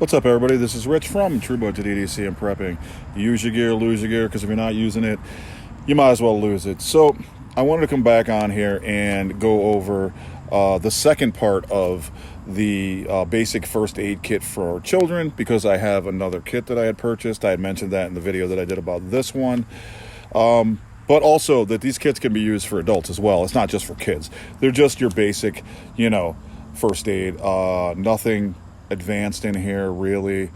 What's up, everybody? This is Rich from True Budget EDC and Prepping. Use your gear, lose your gear, because if you're not using it, you might as well lose it. So I wanted to come back on here and go over the second part of the basic first aid kit for children, because I have another kit that I had purchased. I had mentioned that in the video that I did about this one. But also that these kits can be used for adults as well. It's not just for kids. They're just your basic, first aid. Nothing advanced in here really,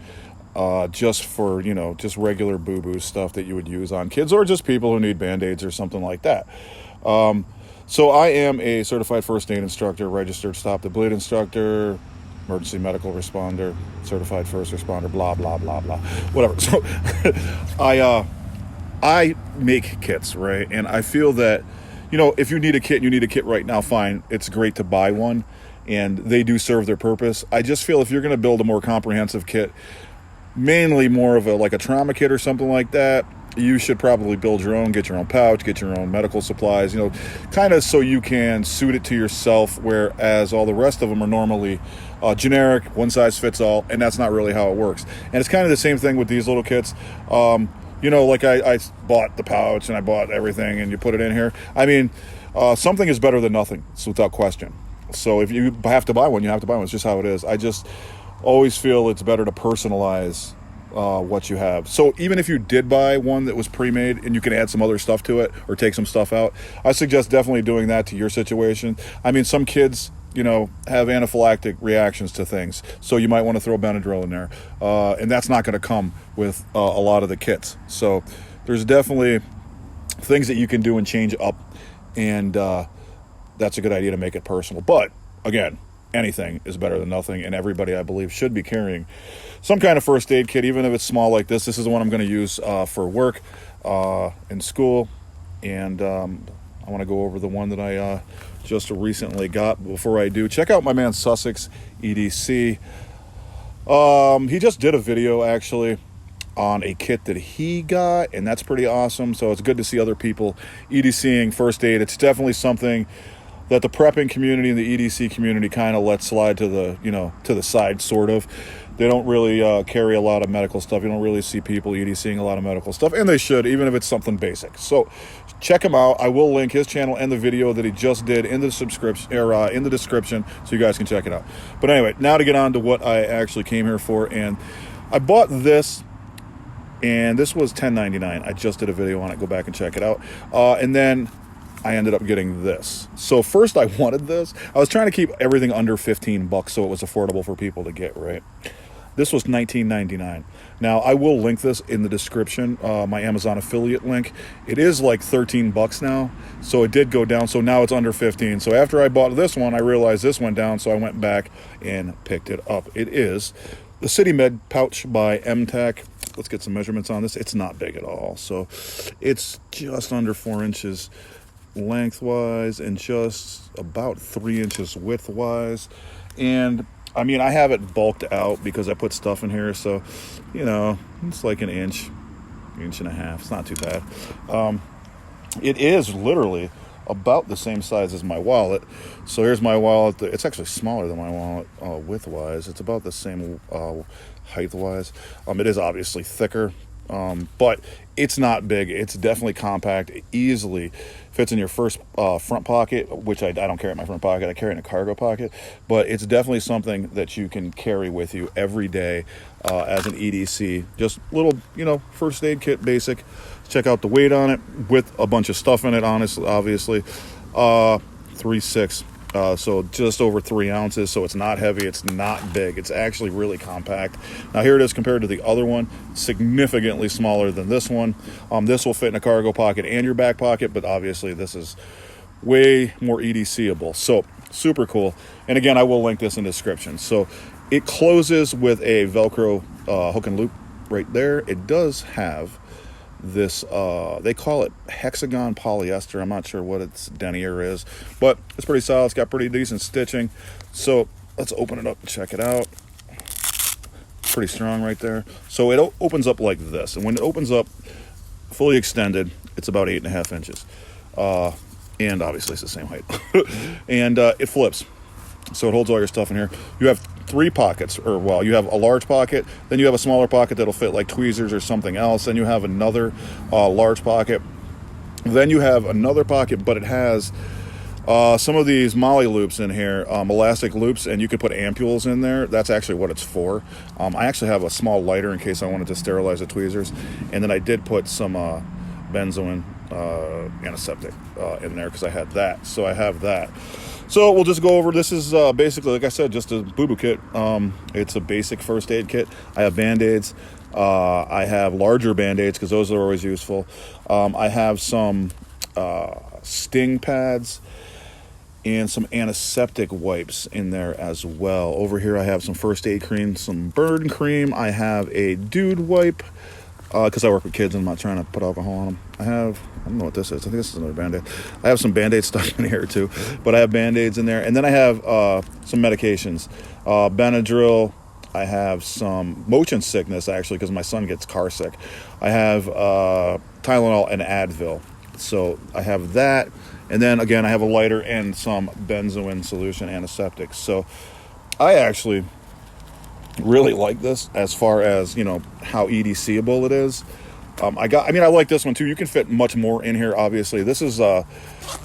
just for just regular boo-boo stuff that you would use on kids or just people who need band-aids or something like that. So I am a certified first aid instructor, registered stop the bleed instructor, emergency medical responder, certified first responder, blah blah blah blah, whatever. So I make kits, right? And I feel that if you need a kit and you need a kit right now, fine, it's great to buy one, and they do serve their purpose. I just feel if you're going to build a more comprehensive kit, mainly more of a trauma kit or something like that, you should probably build your own, get your own pouch, get your own medical supplies, kind of so you can suit it to yourself, whereas all the rest of them are normally generic, one size fits all, and that's not really how it works. And it's kind of the same thing with these little kits. I bought the pouch and I bought everything and you put it in here. I mean, something is better than nothing, it's without question. So if you have to buy one, you have to buy one. It's just how it is. I just always feel it's better to personalize what you have. So even if you did buy one that was pre-made and you can add some other stuff to it or take some stuff out, I suggest definitely doing that to your situation. I mean, some kids, have anaphylactic reactions to things, so you might want to throw Benadryl in there, and that's not going to come with a lot of the kits. So there's definitely things that you can do and change up, and that's a good idea to make it personal. But again, anything is better than nothing, and everybody, I believe, should be carrying some kind of first aid kit, even if it's small like this. This is the one I'm going to use for work in school, and I want to go over the one that I just recently got. Before I do, check out my man Sussex EDC. He just did a video actually on a kit that he got, and that's pretty awesome. So it's good to see other people EDCing first aid. It's definitely something that the prepping community and the EDC community kind of let slide to the side, sort of. They don't really carry a lot of medical stuff. You don't really see people EDCing a lot of medical stuff, and they should, even if it's something basic. So check him out. I will link his channel and the video that he just did in the subscription or in the description, so you guys can check it out. But anyway, now to get on to what I actually came here for, and I bought this, and this was $10.99. I just did a video on it. Go back and check it out. And then I ended up getting this. So first I wanted this. I was trying to keep everything under $15 so it was affordable for people to get, right? This was $19.99. Now, I will link this in the description, my Amazon affiliate link. It is like $13 now, so it did go down, so now it's under 15. So after I bought this one, I realized this went down, so I went back and picked it up. It is the City Med pouch by MTech. Let's get some measurements on this. It's not big at all, so it's just under 4 inches lengthwise and just about 3 inches widthwise. And I mean, I have it bulked out because I put stuff in here, so it's like an inch and a half. It's not too bad. It is literally about the same size as my wallet. So here's my wallet. It's actually smaller than my wallet width-wise. It's about the same height-wise. It is obviously thicker, but it's not big. It's definitely compact. It easily fits in your front pocket, which I don't carry in my front pocket. I carry it in a cargo pocket, but it's definitely something that you can carry with you every day as an EDC. Just little, first aid kit, basic. Check out the weight on it with a bunch of stuff in it, obviously. 3.6. So just over 3 ounces. So it's not heavy. It's not big. It's actually really compact. Now here it is compared to the other one, significantly smaller than this one. This will fit in a cargo pocket and your back pocket, but obviously this is way more EDCable. So super cool. And again, I will link this in the description. So it closes with a Velcro hook and loop right there. It does have this they call it hexagon polyester. I'm not sure what its denier is, but it's pretty solid. It's got pretty decent stitching. So let's open it up and check it out. Pretty strong right there. So it opens up like this, and when it opens up fully extended, it's about 8.5 inches, and obviously it's the same height. And it flips, so it holds all your stuff in here. You have three pockets, or well, you have a large pocket, then you have a smaller pocket that'll fit like tweezers or something else, then you have another large pocket, then you have another pocket, but it has some of these molly loops in here, elastic loops, and you could put ampules in there. That's actually what it's for. I actually have a small lighter in case I wanted to sterilize the tweezers, and then I did put some benzoin antiseptic in there because I had that. So I have that. So we'll just go over, this is basically, like I said, just a boo-boo kit. It's a basic first aid kit. I have Band-Aids. I have larger Band-Aids because those are always useful. I have some sting pads and some antiseptic wipes in there as well. Over here I have some first aid cream, some burn cream. I have a dude wipe because I work with kids and I'm not trying to put alcohol on them. I don't know what this is. I think this is another Band-Aid. I have some Band-Aid stuff in here too, but I have Band-Aids in there. And then I have some medications, Benadryl. I have some motion sickness actually because my son gets car sick. I have Tylenol and Advil. So I have that. And then again, I have a lighter and some benzoin solution antiseptics. So I actually really like this as far as, you know, how EDC-able it is. I like this one too. You can fit much more in here, obviously. This is the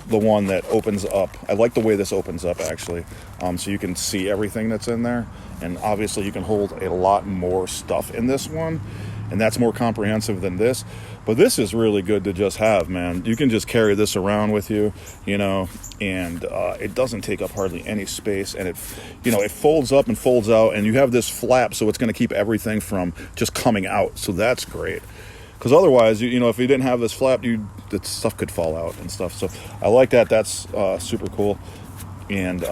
one that opens up. I like the way this opens up, actually. So you can see everything that's in there. And obviously you can hold a lot more stuff in this one. And that's more comprehensive than this. But this is really good to just have, man. You can just carry this around with you, you know, and it doesn't take up hardly any space. And it folds up and folds out, and you have this flap, so it's going to keep everything from just coming out. So that's great. Because otherwise, you know, if you didn't have this flap, the stuff could fall out and stuff. So I like that. That's super cool. And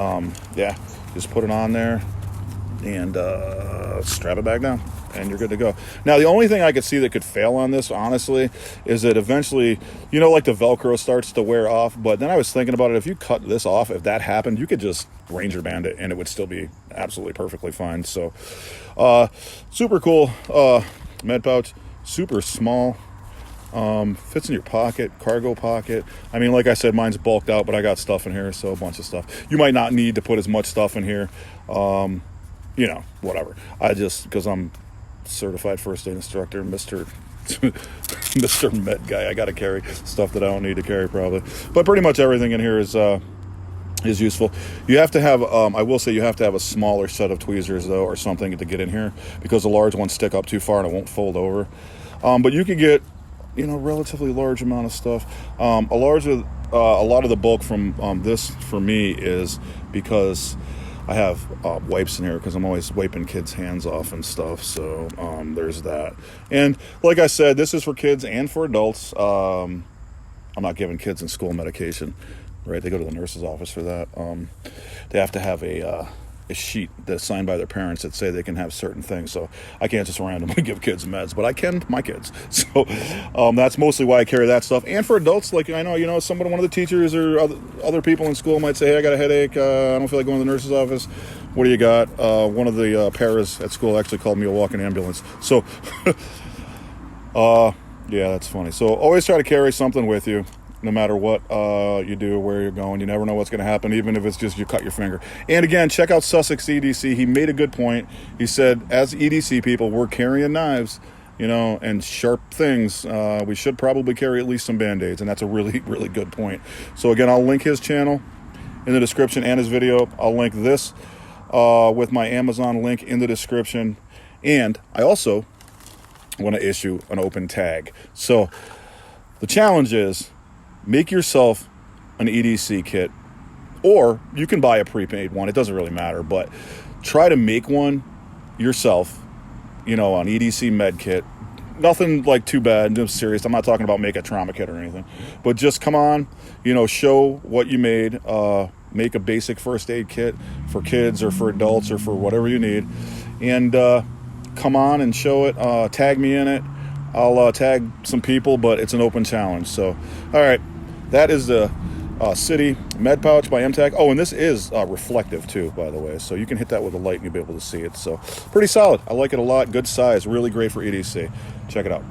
yeah, just put it on there and strap it back down. And you're good to go. Now, the only thing I could see that could fail on this, honestly, is that eventually, you know, like the Velcro starts to wear off. But then I was thinking about it. If you cut this off, if that happened, you could just Ranger band it and it would still be absolutely perfectly fine. So, super cool med pouch. Super small. Fits in your pocket, cargo pocket. I mean, like I said, mine's bulked out, but I got stuff in here, so a bunch of stuff. You might not need to put as much stuff in here. You know, whatever. Because I'm certified first aid instructor, Mr. Med guy, I gotta carry stuff that I don't need to carry probably, but pretty much everything in here is useful. You have to have I will say you have to have a smaller set of tweezers though, or something to get in here, because the large ones stick up too far and it won't fold over. But you can get, you know, relatively large amount of stuff. A lot of the bulk from this for me is because I have wipes in here because I'm always wiping kids' hands off and stuff. So there's that. And like I said, this is for kids and for adults. I'm not giving kids in school medication, right? They go to the nurse's office for that. They have to have a sheet that's signed by their parents that say they can have certain things. So I can't just randomly give kids meds, but I can my kids. So that's mostly why I carry that stuff. And for adults, like I know, you know, one of the teachers or other people in school might say, hey, I got a headache. I don't feel like going to the nurse's office. What do you got? One of the paras at school actually called me a walking ambulance. So yeah, that's funny. So always try to carry something with you. No matter what you do, where you're going, you never know what's going to happen, even if it's just you cut your finger. And again, check out Sussex EDC. He made a good point. He said, as EDC people, we're carrying knives, you know, and sharp things. We should probably carry at least some Band-Aids, and that's a really, really good point. So again, I'll link his channel in the description and his video. I'll link this with my Amazon link in the description. And I also want to issue an open tag. So the challenge is, make yourself an EDC kit, or you can buy a pre-made one. It doesn't really matter, but try to make one yourself, you know, an EDC med kit. Nothing like too bad, no serious. I'm not talking about make a trauma kit or anything, but just come on, you know, show what you made. Make a basic first aid kit for kids or for adults or for whatever you need, and come on and show it. Tag me in it. I'll tag some people, but it's an open challenge. So, all right, that is the City Med Pouch by MTAG. Oh, and this is reflective too, by the way. So you can hit that with a light and you'll be able to see it. So pretty solid. I like it a lot. Good size. Really great for EDC. Check it out.